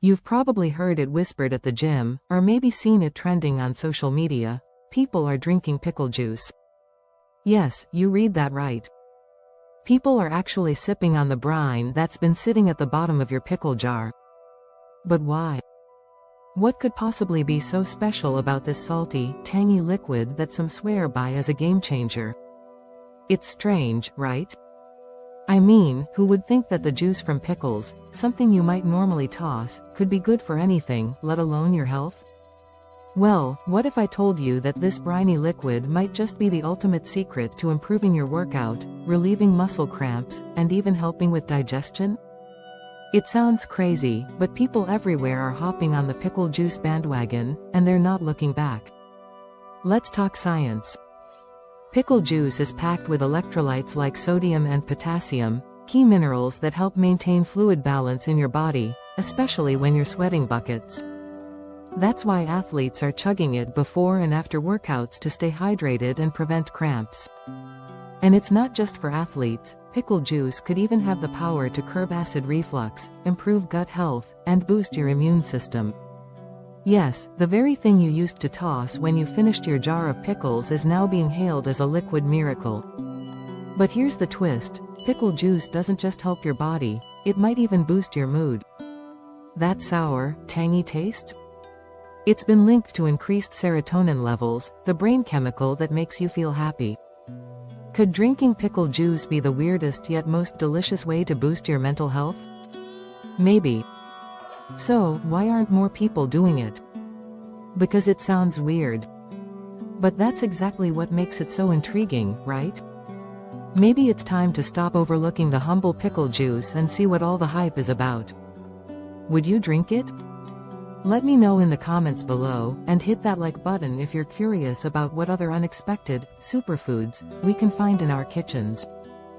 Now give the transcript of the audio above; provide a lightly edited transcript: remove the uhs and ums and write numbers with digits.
You've probably heard it whispered at the gym, or maybe seen it trending on social media. People are drinking pickle juice. Yes, you read that right. People are actually sipping on the brine that's been sitting at the bottom of your pickle jar. But why? What could possibly be so special about this salty, tangy liquid that some swear by as a game changer? It's strange, right? I mean, who would think that the juice from pickles, something you might normally toss, could be good for anything, let alone your health? Well, what if I told you that this briny liquid might just be the ultimate secret to improving your workout, relieving muscle cramps, and even helping with digestion? It sounds crazy, but people everywhere are hopping on the pickle juice bandwagon, and they're not looking back. Let's talk science. Pickle juice is packed with electrolytes like sodium and potassium, key minerals that help maintain fluid balance in your body, especially when you're sweating buckets. That's why athletes are chugging it before and after workouts to stay hydrated and prevent cramps. And it's not just for athletes. Pickle juice could even have the power to curb acid reflux, improve gut health, and boost your immune system. Yes, the very thing you used to toss when you finished your jar of pickles is now being hailed as a liquid miracle. But here's the twist: pickle juice doesn't just help your body, it might even boost your mood. That sour, tangy taste? It's been linked to increased serotonin levels, the brain chemical that makes you feel happy. Could drinking pickle juice be the weirdest yet most delicious way to boost your mental health? Maybe. So, why aren't more people doing it? Because it sounds weird. But that's exactly what makes it so intriguing, right? Maybe it's time to stop overlooking the humble pickle juice and see what all the hype is about. Would you drink it? Let me know in the comments below, and hit that like button if you're curious about what other unexpected superfoods we can find in our kitchens.